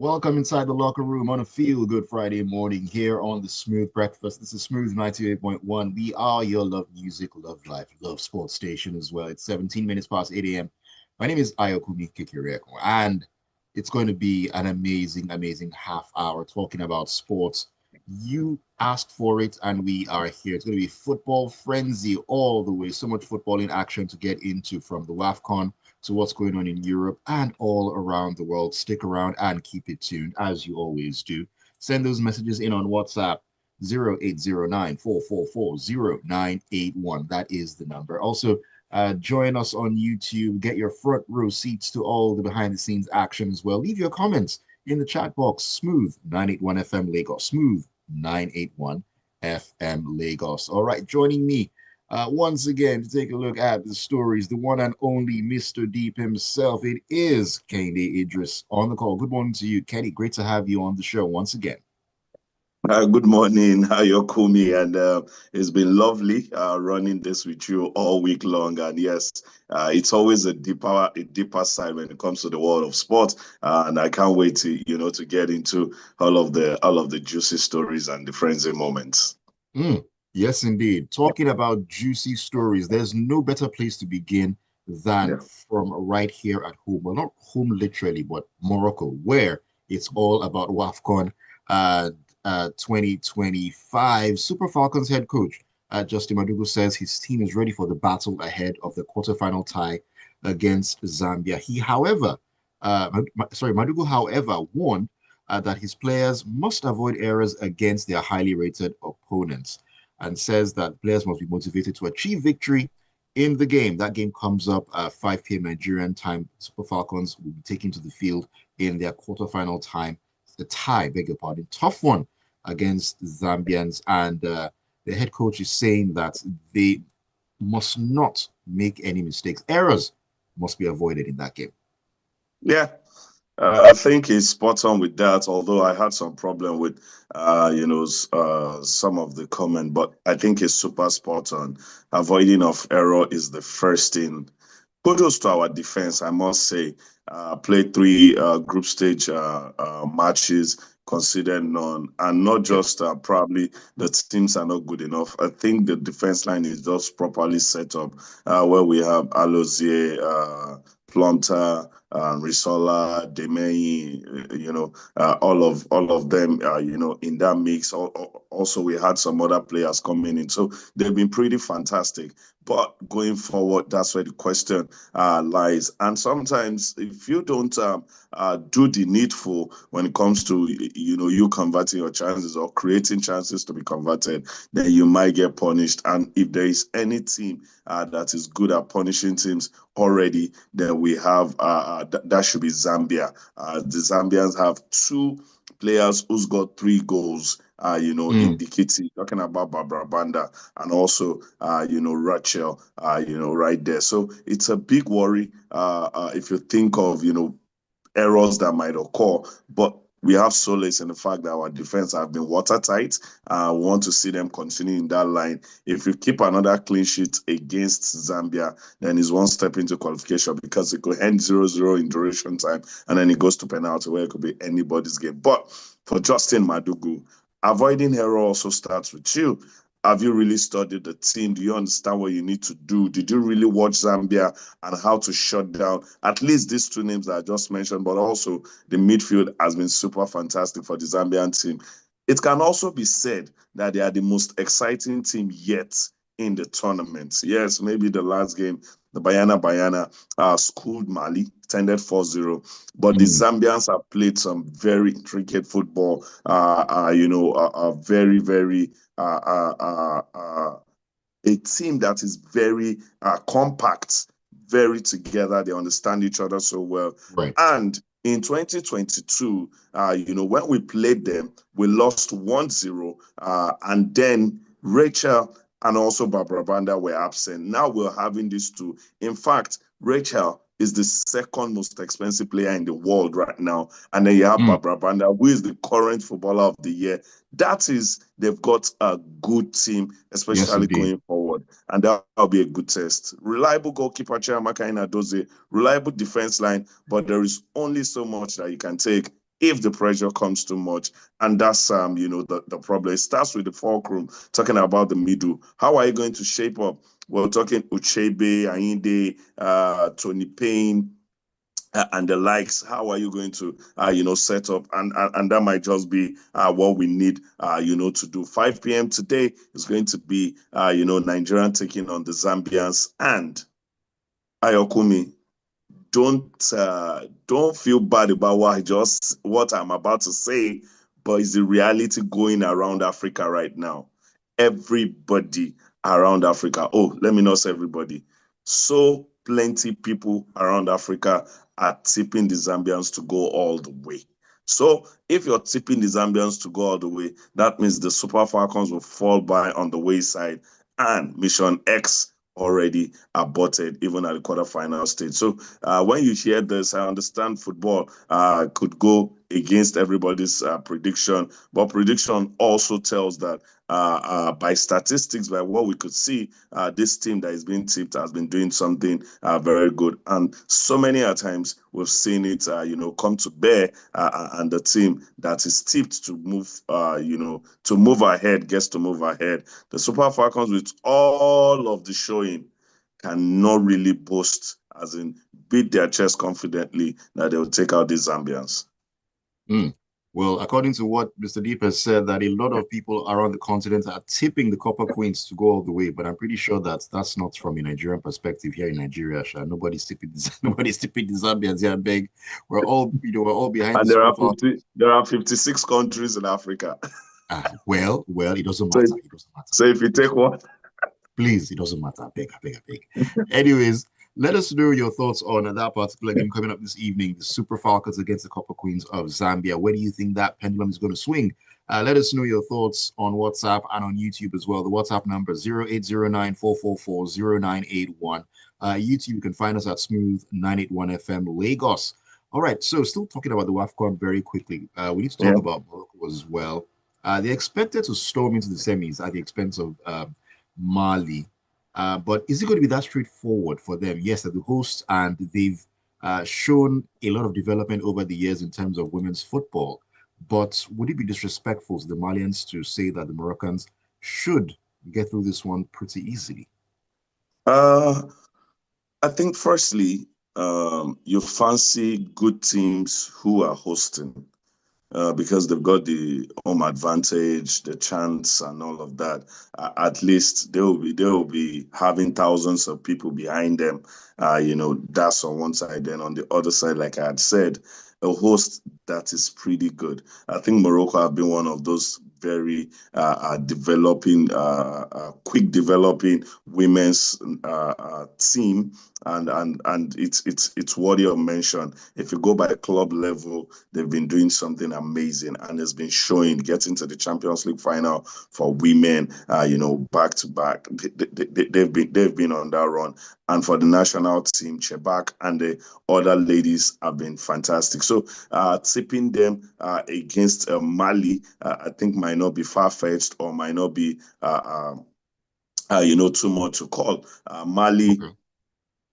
Welcome inside the locker room on a feel good Friday morning here on the Smooth Breakfast. This is Smooth 98.1. We are your love music, love life, love sports station as well. It's 17 minutes past 8 a.m. My name is Ayokunmi, and it's going to be an amazing half hour talking about sports. You asked for it, and we are here. It's going to be football frenzy all the way. So much football in action to get into, from the WAFCON to what's going on in Europe and all around the world. Stick around and keep it tuned as you always do. Send those messages in on WhatsApp 0809 444 That is the number. Also, join us on YouTube. Get your front row seats to all the behind the scenes action as well. Leave your comments in the chat box. Smooth 981 FM Lagos. Smooth 981 FM Lagos. All right, joining me once again to take a look at the stories, the one and only Mr. Deep himself. It is Kehinde Idris on the call. Good morning to you, Kenny. Great to have you on the show once again. Good morning, Ayokunmi, and it's been lovely running this with you all week long. And yes, it's always a deeper side when it comes to the world of sport, and I can't wait to get into all of the juicy stories and the frenzy moments. Yes, indeed. Talking about juicy stories, there's no better place to begin than Yeah. from right here at home. Well, not home literally, but Morocco, where it's all about WAFCON uh, 2025. Super Falcons head coach Justin Madugu says his team is ready for the battle ahead of the quarterfinal tie against Zambia. Madugu, however, warned that his players must avoid errors against their highly rated opponents, and says that players must be motivated to achieve victory in the game. That game comes up at 5 p.m. Nigerian time. Super Falcons will be taken to the field in their quarterfinal beg your pardon, tough one against Zambians. And the head coach is saying that they must not make any mistakes. Errors must be avoided in that game. Yeah, I think he's spot on with that. Although I had some problem with, some of the comment, but I think he's super spot on. Avoiding of error is the first thing. Kudos to our defense, I must say. Played three group stage matches, conceded none, and not Yep. just probably the teams are not good enough. I think the defense line is just properly set up, where we have Alozie, Plumter, Risola, Demey, all of them, in that mix. Also, we had some other players coming in, so they've been pretty fantastic. But going forward, that's where the question lies. And sometimes, if you don't do the needful when it comes to you converting your chances or creating chances to be converted, then you might get punished. And if there is any team that is good at punishing teams already, then we have that should be Zambia. The Zambians have two players who's got three goals. Indicating, talking about Barbara Banda and also, Rachel, right there. So it's a big worry if you think of, errors that might occur. But we have solace in the fact that our defense have been watertight. We want to see them continue in that line. If we keep another clean sheet against Zambia, then it's one step into qualification, because it could end 0-0 in duration time, and then it goes to penalty where it could be anybody's game. But for Justin Madugu, avoiding error also starts with you. Have you really studied the team? Do you understand what you need to do? Did you really watch Zambia and how to shut down at least these two names that I just mentioned? But also, the midfield has been super fantastic for the Zambian team. It can also be said that they are the most exciting team yet in the tournament. Yes, maybe the last game, the Bayana schooled Mali, ended 4-0. But the Zambians have played some very intricate football, very, very a team that is very compact, very together. They understand each other so well. Right. And in 2022, when we played them, we lost 1-0. And then Rachel and also Barbara Banda were absent. Now we're having these two. In fact, Rachel is the second most expensive player in the world right now. And then you have Barbara Banda, who is the current footballer of the year. They've got a good team, especially going forward. And that'll be a good test. Reliable goalkeeper, Chiamaka Inadozie, reliable defense line, but there is only so much that you can take if the pressure comes too much. And that's the problem. It starts with the fulcrum, talking about the middle. How are you going to shape up? We're talking Uchebe, Ayinde, Tony Payne, and the likes. How are you going to set up? And that might just be what we need to do. 5 p.m. today is going to be Nigerian taking on the Zambians. And Ayokunmi, don't feel bad about what I'm about to say, but it's the reality going around Africa right now. Everybody around Africa, oh, let me not say everybody, so plenty people around Africa are tipping the Zambians to go all the way. So if you're tipping the Zambians to go all the way, that means the Super Falcons will fall by on the wayside, and Mission X already aborted, even at the quarterfinal stage. So when you hear this, I understand football could go against everybody's prediction, but prediction also tells that by statistics, by what we could see, this team that is being tipped has been doing something very good. And so many times we've seen it, come to bear, and the team that is tipped to move, to move ahead, gets to move ahead. The Super Falcons, with all of the showing, cannot really boast, as in beat their chest confidently that they will take out the Zambians. Well, according to what Mr. Deep has said, that a lot of people around the continent are tipping the Copper Queens to go all the way, but I'm pretty sure that that's not from a Nigerian perspective here in Nigeria. Nobody's tipping the Zambians here. Beg, we're all behind and the there are 56 countries in Africa. Well, it doesn't matter. It doesn't matter. So if you take one, please, it doesn't matter. I beg. Anyways, let us know your thoughts on that particular game coming up this evening, the Super Falcons against the Copper Queens of Zambia. Where do you think that pendulum is going to swing? Let us know your thoughts on WhatsApp and on YouTube as well. The WhatsApp number 0809-444-0981. YouTube, you can find us at Smooth 981 FM Lagos. All right, so still talking about the WAFCON very quickly. We need to talk about Morocco as well. They're expected to storm into the semis at the expense of Mali. But is it going to be that straightforward for them? Yes, they're the hosts, and they've shown a lot of development over the years in terms of women's football. But would it be disrespectful to the Malians to say that the Moroccans should get through this one pretty easily? I think firstly, you fancy good teams who are hosting. Because they've got the home advantage, the chance, and all of that. At least they will be having thousands of people behind them. That's on one side. Then on the other side, like I had said, a host that is pretty good. I think Morocco have been one of those very developing, quick developing women's team, and it's worthy of mention. If you go by the club level, they've been doing something amazing, and it's been showing, getting to the Champions League final for women, back to back. They've been on that run, and for the national team, Chebak and the other ladies have been fantastic. So tipping them against Mali, I think might not be far-fetched, or might not be too much to call. Mali. Okay.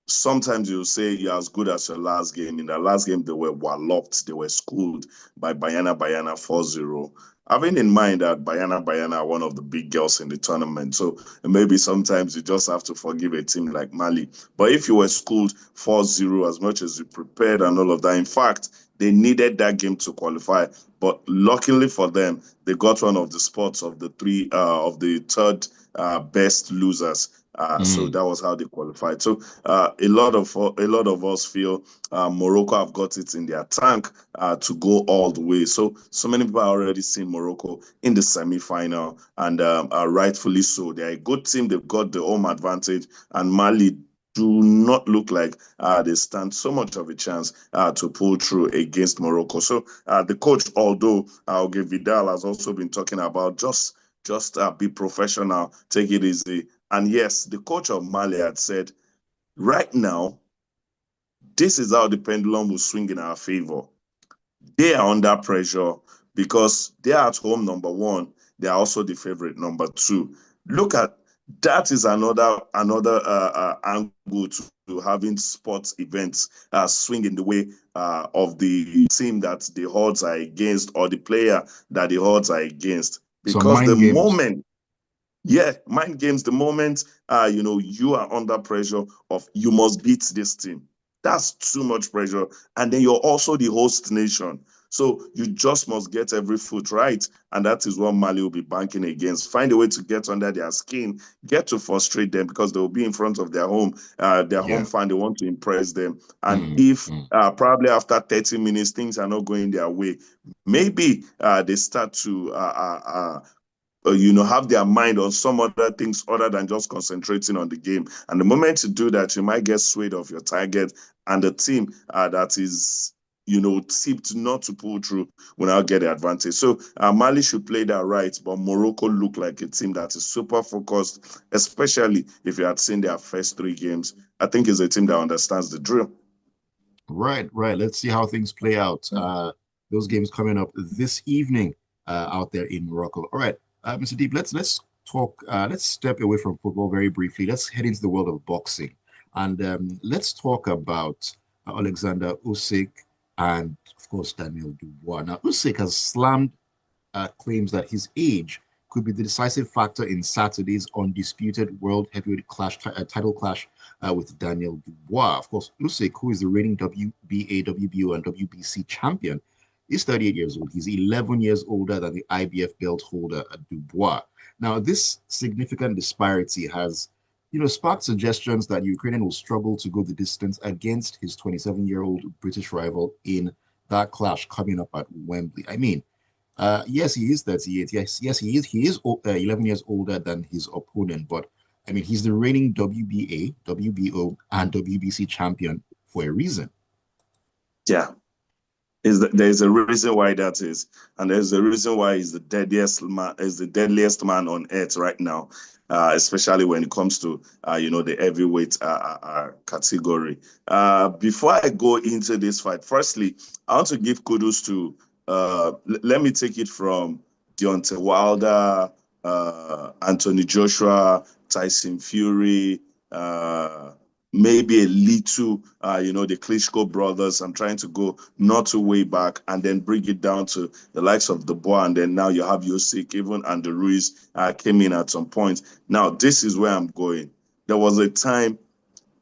Sometimes you'll say you're as good as your last game. In the last game, they were walloped. They were schooled by Bayana 4-0. Having in mind that Bayana are one of the big girls in the tournament. So maybe sometimes you just have to forgive a team like Mali. But if you were schooled 4-0, as much as you prepared and all of that, in fact, they needed that game to qualify. But luckily for them, they got one of the spots of the third best losers. So that was how they qualified. So a lot of us feel Morocco have got it in their tank to go all the way. So many people are already seeing Morocco in the semi-final, and rightfully so. They're a good team. They've got the home advantage, and Mali do not look like they stand so much of a chance to pull through against Morocco. So the coach, although Vidal has also been talking about just be professional, take it easy. And yes, the coach of Mali had said, right now, this is how the pendulum will swing in our favor. They are under pressure because they are at home, number one. They are also the favorite, number two. Look at that is another angle to having sports events swing in the way of the team that the odds are against, or the player that the odds are against, Some because the mind games. moment, yeah, mind games, the moment you are under pressure of you must beat this team. That's too much pressure. And then you're also the host nation. So you just must get every foot right. And that is what Mali will be banking against. Find a way to get under their skin, get to frustrate them, because they will be in front of their home Yeah. fan. They want to impress them. And Mm, if mm. probably after 30 minutes, things are not going their way, maybe they start to have their mind on some other things other than just concentrating on the game. And the moment you do that, you might get swayed off your target, and the team that is, tipped not to pull through will now get the advantage. So Mali should play that right, but Morocco look like a team that is super focused, especially if you had seen their first 3 games. I think it's a team that understands the drill. Right, right. Let's see how things play out. Those games coming up this evening out there in Morocco. All right, Mr. Deep, let's talk. Let's step away from football very briefly. Let's head into the world of boxing, and let's talk about Alexander Usyk and, of course, Daniel Dubois. Now, Usyk has slammed claims that his age could be the decisive factor in Saturday's undisputed world heavyweight title clash with Daniel Dubois. Of course, Usyk, who is the reigning WBA, WBO, and WBC champion, is 38 years old. He's 11 years older than the IBF belt holder, Dubois. Now, this significant disparity has sparked suggestions that Ukrainian will struggle to go the distance against his 27-year-old British rival in that clash coming up at Wembley. I mean, yes, he is 38. Yes, he is. He is 11 years older than his opponent, but I mean, he's the reigning WBA, WBO, and WBC champion for a reason. Yeah. There's a reason why that is, and there's a reason why he's the deadliest man on earth right now, especially when it comes to the heavyweight category. Before I go into this fight, firstly, I want to give kudos to let me take it from Deontay Wilder, Anthony Joshua, Tyson Fury, maybe a little, the Klitschko brothers. I'm trying to go not too way back and then bring it down to the likes of the Bois, and then now you have Usyk, even Andy Ruiz came in at some point. Now, this is where I'm going. There was a time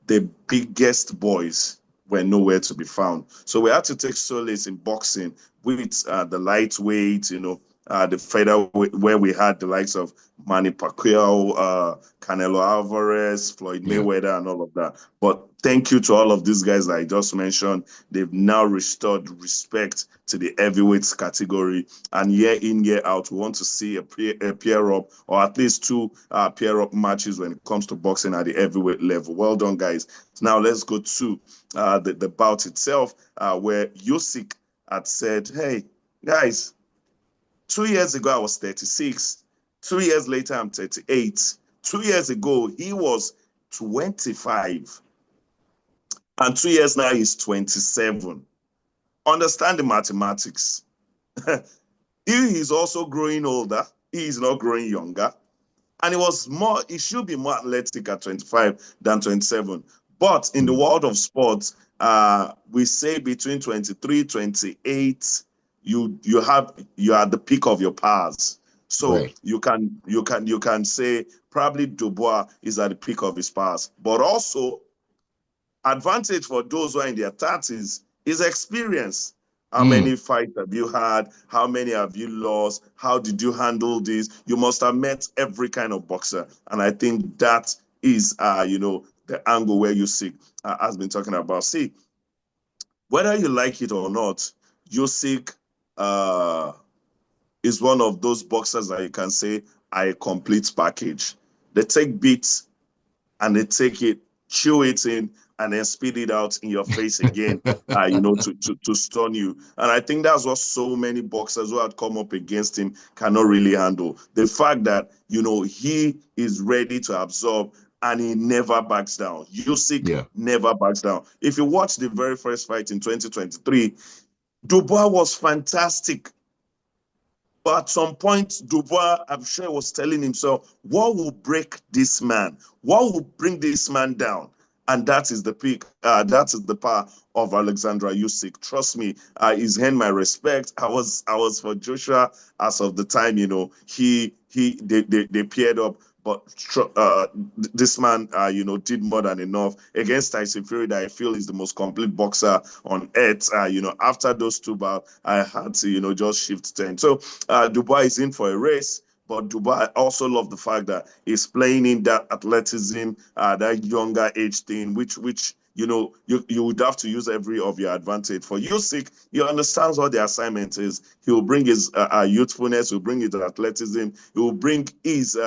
the biggest boys were nowhere to be found. So we had to take solace in boxing with the lightweight, the featherweight, where we had the likes of Manny Pacquiao, Canelo Alvarez, Floyd Yeah. Mayweather, and all of that. But thank you to all of these guys that I just mentioned. They've now restored respect to the heavyweights category. And year in, year out, we want to see a pair up, or at least 2 pair up matches when it comes to boxing at the heavyweight level. Well done, guys. Now let's go to the bout itself, where Usyk had said, hey, guys, 2 years ago, I was 36. 2 years later, I'm 38. 2 years ago, he was 25. And 2 years now, he's 27. Understand the mathematics. He is also growing older. He is not growing younger. And he should be more athletic at 25 than 27. But in the Mm. world of sports, we say between 23, 28, you are at the peak of your powers. So Right. you can say probably Dubois is at the peak of his powers. But also, advantage for those who are in their 30s is experience. How Mm. many fights have you had? How many have you lost? How did you handle this? You must have met every kind of boxer. And I think that is, the angle where Usyk has been talking about. See, whether you like it or not, Usyk uh, is one of those boxers that you can say are a complete package. They take beats and they take it, chew it in, and then spit it out in your face again, to stun you. And I think that's what so many boxers who had come up against him cannot really handle. The fact that, he is ready to absorb and he never backs down. Usyk Yeah. never backs down. If you watch the very first fight in 2023, Dubois was fantastic. But at some point, Dubois, I'm sure, was telling himself, what will break this man? What will bring this man down? And that is the peak. That is the power of Alexander Usyk. Trust me, he's earned my respect. I was for Joshua as of the time, they paired up. But this man, did more than enough against Tyson Fury, that I feel is the most complete boxer on earth. After those two bouts, I had to, just shift 10. So Dubois is in for a race. But Dubois, I also love the fact that he's playing in that athleticism, that younger age thing, which you would have to use every of your advantage. For Usyk, he understands what the assignment is. He will bring his youthfulness, he will bring his athleticism, he will bring his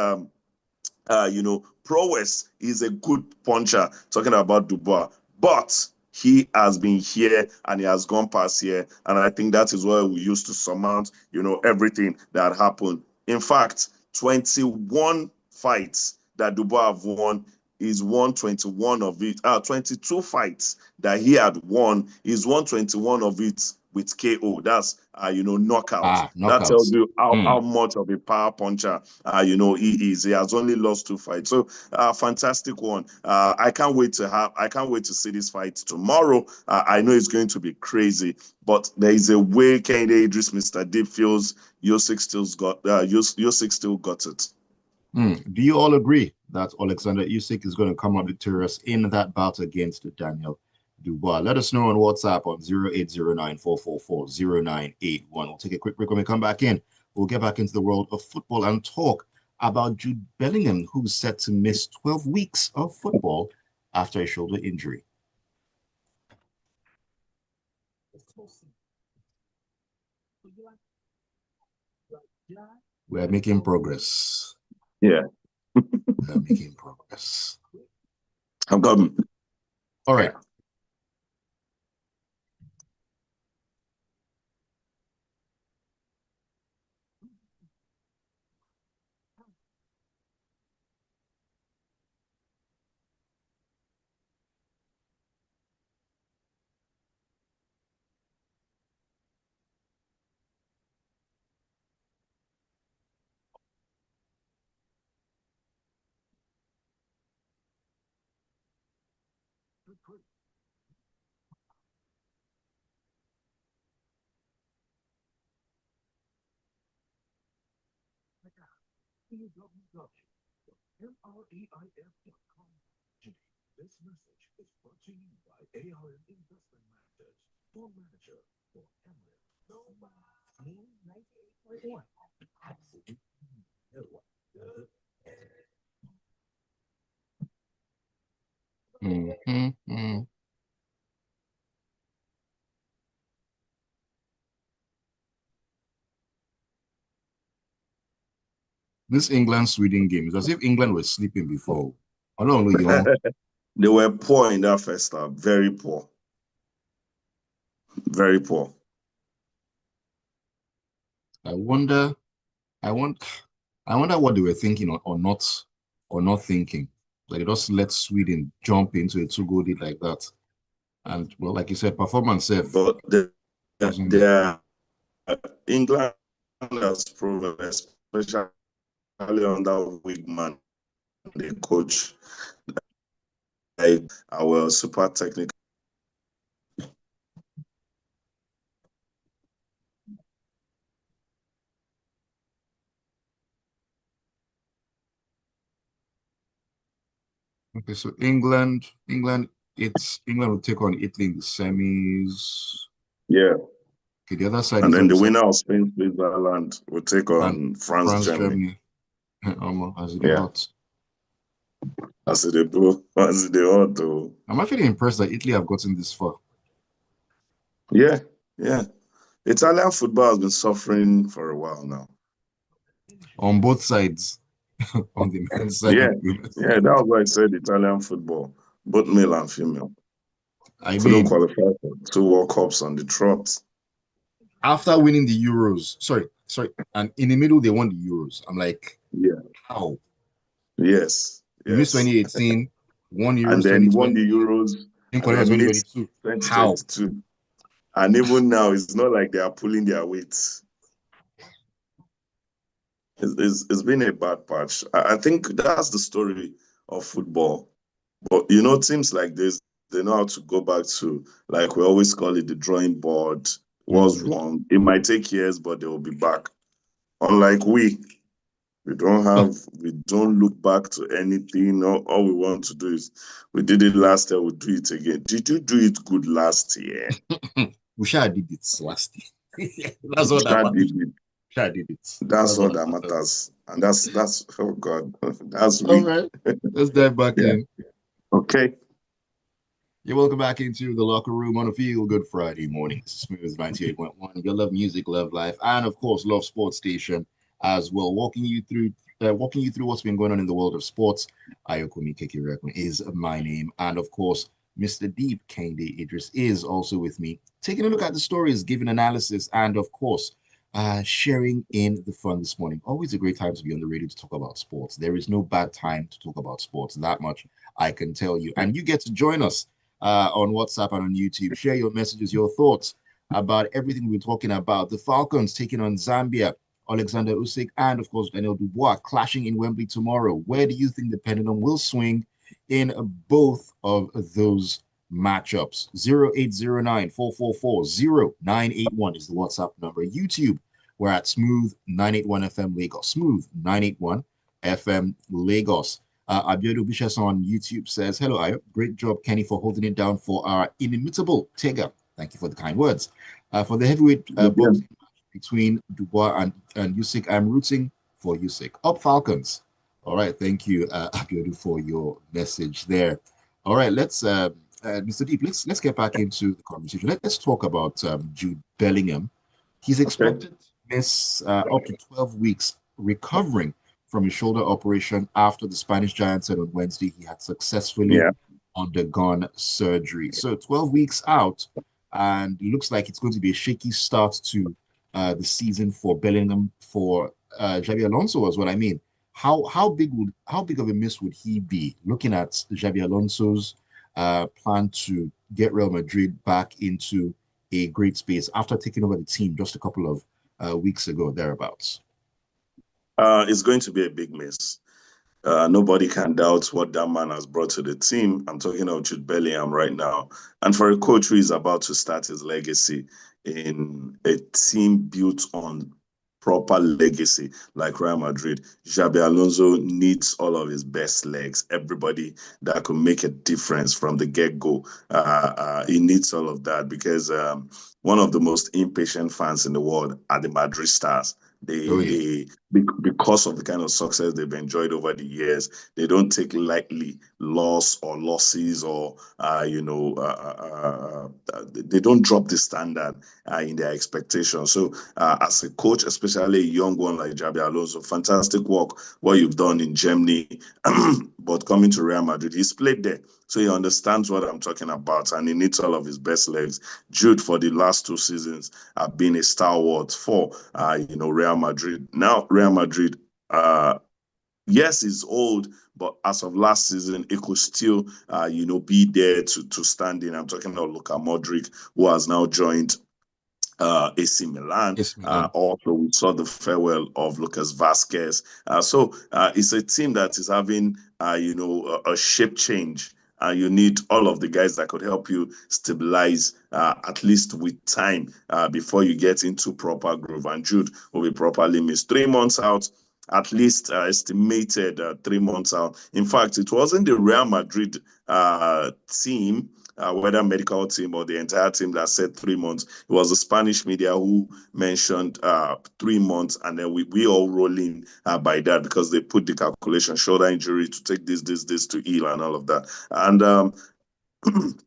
prowess. He's a good puncher, talking about Dubois. But he has been here and he has gone past here. And I think that is what we used to surmount, everything that happened. In fact, 21 fights that Dubois have won, he's won 21 of it. 22 fights that he had won, he's won 21 of it with KO. That's knockout. That tells you how much of a power puncher he is. He has only lost 2 fights. So fantastic one. I can't wait to see this fight tomorrow. I know it's going to be crazy, but there is a way Kehinde Idris, Mr. Deep, feels Usyk still got it. Do you all agree that Alexander Usyk is going to come out victorious in that bout against Daniel Dubois? Let us know on WhatsApp on 0809-444-0981. We'll take a quick break. When we come back in, we'll get back into the world of football and talk about Jude Bellingham, who's set to miss 12 weeks of football after a shoulder injury. We're making progress. Yeah. We're making progress. I'm coming. All right. This message is brought to you by ARM Investment Managers, for manager for Emirates. No man, 98.1. Absolutely no one. This England-Sweden game is as if England was sleeping before. I don't know, young. They were poor in that first half. Very poor. Very poor. I wonder what they were thinking or not thinking. Like, just let Sweden jump into a 2-goal lead like that. And, well, like you said, performance safe. But England has proven, especially under Wigman, the coach, our super technical. Okay, so England will take on Italy in the semis. Yeah. Okay, the other side and is then the winner of Spain, Switzerland will take on France, Germany. As it hot. As it do, as it hot though. I'm actually impressed that Italy have gotten this far. Yeah. Italian football has been suffering for a while now. On both sides. On the men's side. Yeah, that was why I said Italian football, both male and female. I couldn't qualify for 2 World Cups on the trot. After winning the Euros, sorry, and in the middle they won the Euros. I'm like, yeah, how? Yes. You missed 2018, won Euros, and then won the Euros, in 2022. How? And even now, it's not like they are pulling their weight. It's been a bad patch. I think that's the story of football. But teams like this, they know how to go back to, like we always call it, the drawing board. What's Mm. wrong? It might take years, but they will be back. Unlike we don't look back to anything. All we want to do is, we did it last year, we'll do it again. Did you do it good last year? We sure did it last year. That's You all that sure matters. did it. Sure did it. That's That's all all that that matters. matters. And that's oh God, that's All we. right. Let's dive back Yeah. in. Okay. You're welcome back into the locker room on a Feel Good Friday morning. This is Smooth 98.1. You love music, love life, and of course, love sports station as well. Walking you through what's been going on in the world of sports. Ayokunmi is my name, and of course, Mr. Deep Kehinde Idris is also with me, taking a look at the stories, giving analysis, and of course, sharing in the fun this morning. Always a great time to be on the radio to talk about sports. There is no bad time to talk about sports. That much I can tell you, and you get to join us on WhatsApp and on YouTube. Share your messages, your thoughts about everything we're talking about. The Falcons taking on Zambia, Alexander Usyk, and of course Daniel Dubois clashing in Wembley tomorrow. Where do you think the pendulum will swing in both of those matchups? 0809-444-0981 is the WhatsApp number. YouTube, we're at Smooth 981 FM Lagos. Smooth 981 FM Lagos. Abiodo Bishas on YouTube says, hello, Ayo. Great job, Kenny, for holding it down for our inimitable Tega. Thank you for the kind words. For the heavyweight Yeah. boxing match between Dubois and Usyk, I'm rooting for Usyk. Up Falcons. All right. Thank you, Abiodo, for your message there. All right. Mr. Deep, let's get back into the conversation. Let's talk about Jude Bellingham. He's Okay. expected to miss up to 12 weeks recovering from his shoulder operation after the Spanish giant said on Wednesday he had successfully Yeah. undergone surgery. So 12 weeks out, and it looks like it's going to be a shaky start to the season for Bellingham, for Xabi Alonso as well. I mean, how big of a miss would he be looking at Xabi Alonso's plan to get Real Madrid back into a great space after taking over the team just a couple of weeks ago, thereabouts? It's going to be a big miss. Nobody can doubt what that man has brought to the team. I'm talking of Jude Bellingham right now. And for a coach who is about to start his legacy in a team built on proper legacy like Real Madrid, Xabi Alonso needs all of his best legs, everybody that could make a difference from the get-go. He needs all of that because one of the most impatient fans in the world are the Madrid stars. Oh, They yeah. they because of the kind of success they've enjoyed over the years, they don't take lightly loss or losses, or they don't drop the standard in their expectations. So as a coach, especially a young one like Xabi Alonso, fantastic work what you've done in Germany, but coming to Real Madrid, he's played there. So he understands what I'm talking about, and he needs all of his best legs. Jude, for the last 2 seasons, have been a stalwart for Real Madrid. Now Real Madrid, yes, he's old, but as of last season, it could still be there to stand in. I'm talking about Luka Modric, who has now joined AC Milan. Yes, Milan. Also, we saw the farewell of Lucas Vasquez. So it's a team that is having, a shape change. You need all of the guys that could help you stabilize, at least with time, before you get into proper groove. And Jude will be properly missed. 3 months out, at least estimated 3 months out. In fact, it wasn't the Real Madrid team, whether medical team or the entire team, that said 3 months. It was the Spanish media who mentioned 3 months, and then we all roll in by that because they put the calculation: shoulder injury to take this to heal and all of that. And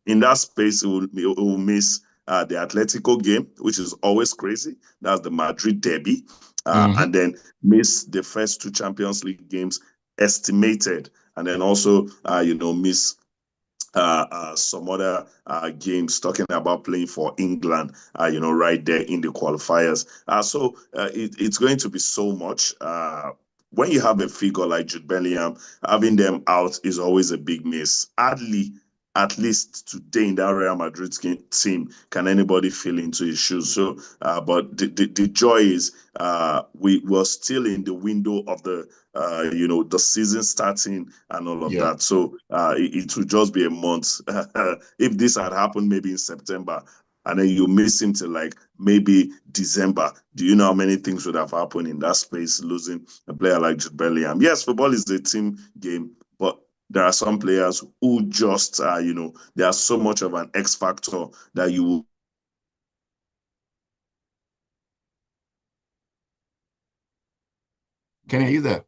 in that space, it will miss the Atletico game, which is always crazy. That's the Madrid derby. Mm-hmm. And then miss the first two Champions League games estimated, and then also, miss some other games, talking about playing for England, right there in the qualifiers. It's going to be so much. When you have a figure like Jude Bellingham, having them out is always a big miss. Hardly at least today in that Real Madrid team, can anybody feel into his shoes? So, but the joy is we were still in the window of the the season starting and all of Yeah. that. So it will just be a month. If this had happened maybe in September, and then you miss him till like maybe December. Do you know how many things would have happened in that space, losing a player like Jude Bellingham? Yes, football is a team game, but there are some players who just, they are so much of an X factor that you. Kenny, are you there?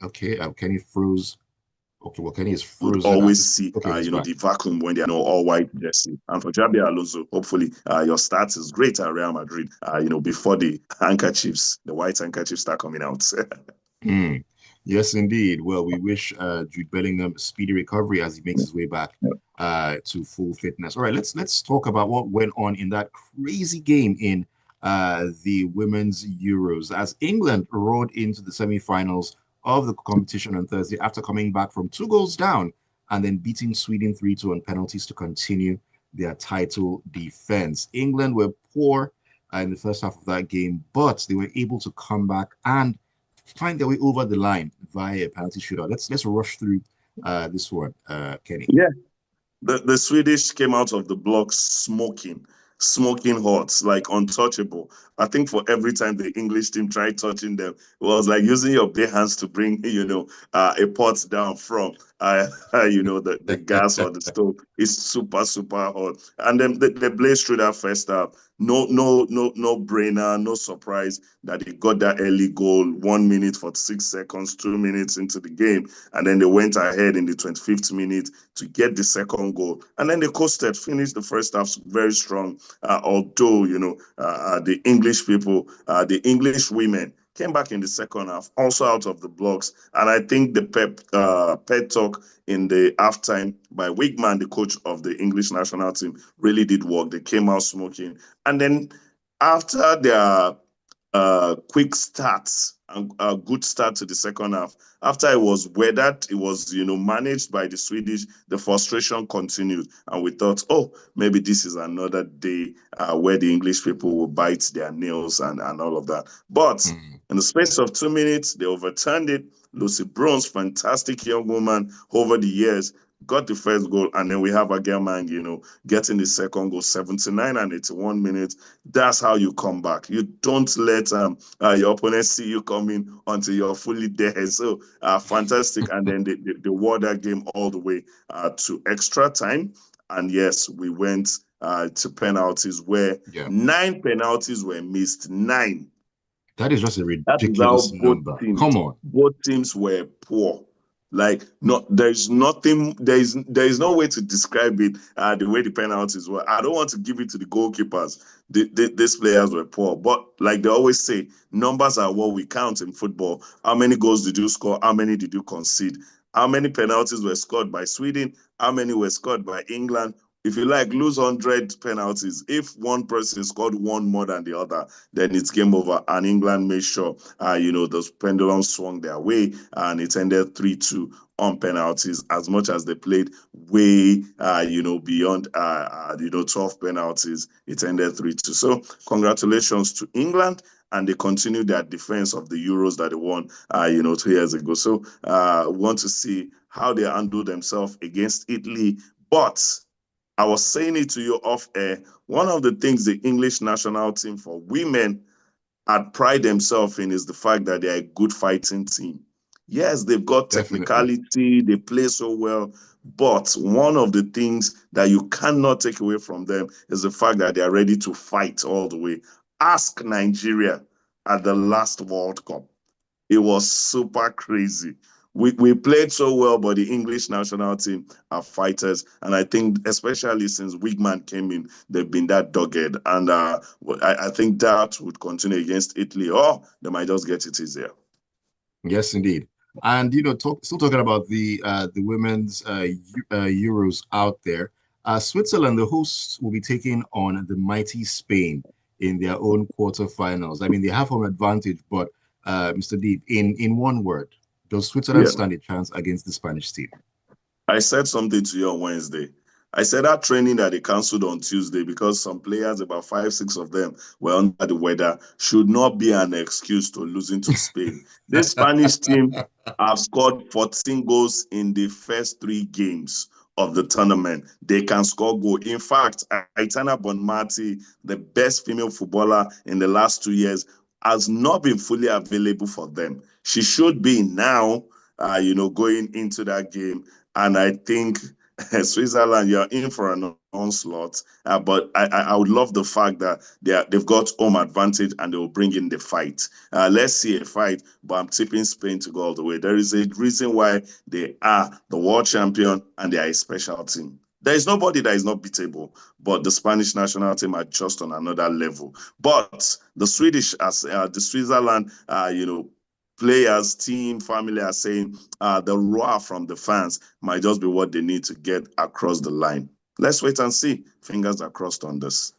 Okay. Kenny froze. Okay, well, Kenny is Would frozen at always this. see, Okay, he's back. the vacuum when they are all white jersey. And for Jabi Alonso, hopefully your start is great at Real Madrid, before the handkerchiefs, the white handkerchiefs start coming out. Mm. Yes, indeed. Well, we wish Jude Bellingham speedy recovery as he makes his way back to full fitness. All right, let's talk about what went on in that crazy game in the women's Euros as England rode into the semi-finals of the competition on Thursday after coming back from 2 goals down and then beating Sweden 3-2 on penalties to continue their title defense. England were poor in the first half of that game, but they were able to come back and find their way over the line via a penalty shootout. Let's rush through this one, Kenny. Yeah, the Swedish came out of the blocks smoking hot, like untouchable. I think for every time the English team tried touching them, it was like using your bare hands to bring, a pot down from, the gas or the stove. It's super, super hot. And then they blazed through that first half. No brainer, no surprise that they got that early goal, 1 minute, 46 seconds, 2 minutes into the game. And then they went ahead in the 25th minute to get the second goal. And then they coasted, finished the first half very strong. Although, the English people, the English women came back in the second half, also out of the blocks. And I think the pep talk in the halftime by Wigman, the coach of the English national team, really did work. They came out smoking. And then after their quick starts and a good start to the second half. After it was weathered, it was managed by the Swedish. The frustration continued, and we thought, oh, maybe this is another day where the English people will bite their nails and all of that. But in the space of 2 minutes, they overturned it. Lucy Bronze, fantastic young woman over the years, got the first goal, and then we have a German, getting the second goal, 79 and 81 minutes. That's how you come back. You don't let your opponent see you coming until you're fully there. So fantastic. And then they won that game all the way to extra time. And yes, we went to penalties where 9 penalties were missed. 9. That is just a That is how ridiculous number. Come on. both teams were poor. Like, no, there's nothing, there is no way to describe it the way the penalties were. I don't want to give it to the goalkeepers. These players were poor, but like they always say, numbers are what we count in football. How many goals did you score? How many did you concede? How many penalties were scored by Sweden? How many were scored by England? If you like, lose 100 penalties. If one person scored one more than the other, then it's game over. And England made sure, those pendulums swung their way, and it ended 3-2 on penalties. As much as they played way, beyond, 12 penalties, it ended 3-2. So congratulations to England. And they continue their defense of the Euros that they won, 2 years ago. So want to see how they handle themselves against Italy. But I was saying it to you off air. One of the things the English national team for women had pride themselves in is the fact that they're a good fighting team. Yes, they've got Definitely. technicality, they play so well, but one of the things that you cannot take away from them is the fact that they are ready to fight all the way. Ask Nigeria at the last World Cup. It was super crazy. We played so well, but the English national team are fighters. And I think, especially since Wigman came in, they've been that dogged. And I think that would continue against Italy. Oh, they might just get it easier. Yes, indeed. And still talking about the women's Euros out there. Switzerland, the hosts, will be taking on the mighty Spain in their own quarterfinals. I mean, they have home advantage, but Mr. Deep, in one word, does Switzerland Yeah. stand a chance against the Spanish team? I said something to you on Wednesday. I said that training that they cancelled on Tuesday because some players, about five, six of them, were under the weather, should not be an excuse to losing to Spain. This Spanish team have scored 14 goals in the first three games of the tournament. They can score goal. In fact, Aitana Bonmati, the best female footballer in the last 2 years, has not been fully available for them. She should be now, going into that game. And I think Switzerland, you're in for an onslaught. But I would love the fact that they've got home advantage and they will bring in the fight. Let's see a fight, but I'm tipping Spain to go all the way. There is a reason why they are the world champion and they are a special team. There is nobody that is not beatable, but the Spanish national team are just on another level. But the Swedish, as the Switzerland, players, team, family are saying the roar from the fans might just be what they need to get across the line. Let's wait and see. Fingers are crossed on this.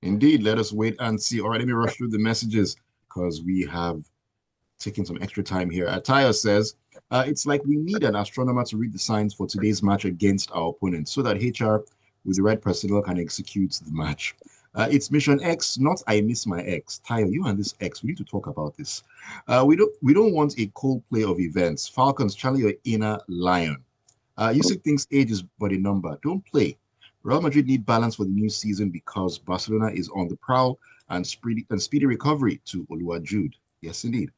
Indeed, let us wait and see. All right, let me rush through the messages because we have taken some extra time here. Ataya says, it's like we need an astronomer to read the signs for today's match against our opponent so that HR with the right personnel can execute the match. It's Mission X, not I miss my ex. Tayo, you and this X, we need to talk about this. We don't want a cold play of events. Falcons, channel your inner lion. Yusuf thinks age is but a number. Don't play. Real Madrid need balance for the new season because Barcelona is on the prowl and speedy recovery to Oluwajude. Yes, indeed.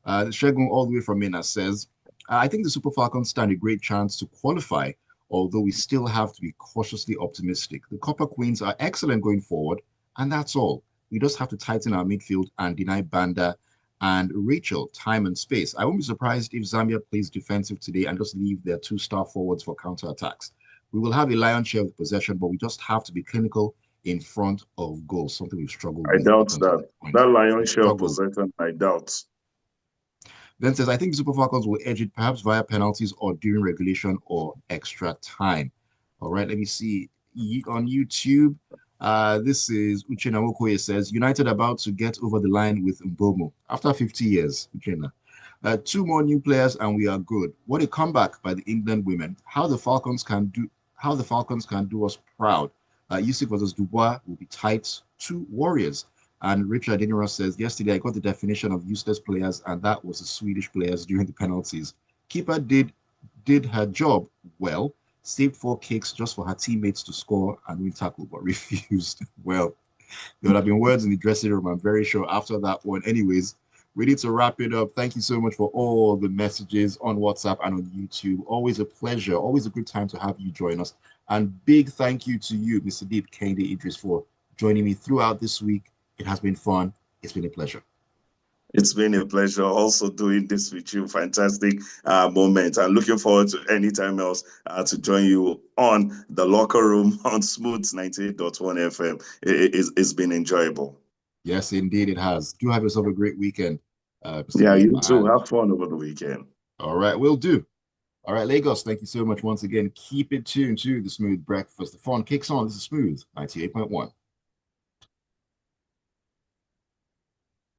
Shegun, all the way from Mina, says, I think the Super Falcons stand a great chance to qualify, although we still have to be cautiously optimistic. The Copper Queens are excellent going forward, and that's all. We just have to tighten our midfield and deny Banda and Rachel time and space. I won't be surprised if Zambia plays defensive today and just leave their two-star forwards for counterattacks. We will have a lion's share of the possession, but we just have to be clinical in front of goal, something we've struggled I with. doubt that. That lion's share of possession, I doubt. Then says, I think the Super Falcons will edge it perhaps via penalties or during regulation or extra time. All right, let me see. On YouTube, this is Uchenna Wokoye says, United about to get over the line with Mbomo after 50 years. Uchenna. Two more new players and we are good. What a comeback by the England women. How the Falcons can do us proud. Usyk versus Dubois will be tight. Two warriors. And Richard Dinero says, yesterday I got the definition of useless players, and that was the Swedish players during the penalties. Keeper did her job well, saved 4 kicks just for her teammates to score and win tackle, but refused. Well, there would have been words in the dressing room, I'm very sure, after that one. Anyways, we need to wrap it up. Thank you so much for all the messages on WhatsApp and on YouTube. Always a pleasure. Always a good time to have you join us. And big thank you to you, Mr. Deep Kehinde Idris, for joining me throughout this week. It has been fun. It's been a pleasure. It's been a pleasure also doing this with you. Fantastic moment. I'm looking forward to any time else to join you on the locker room on Smooth 98.1 FM. It's been enjoyable. Yes, indeed it has. Do have yourself a great weekend. Yeah, you too. Have fun over the weekend. All right, will do. All right, Lagos, thank you so much once again. Keep it tuned to the Smooth Breakfast. The fun kicks on. This is Smooth 98.1.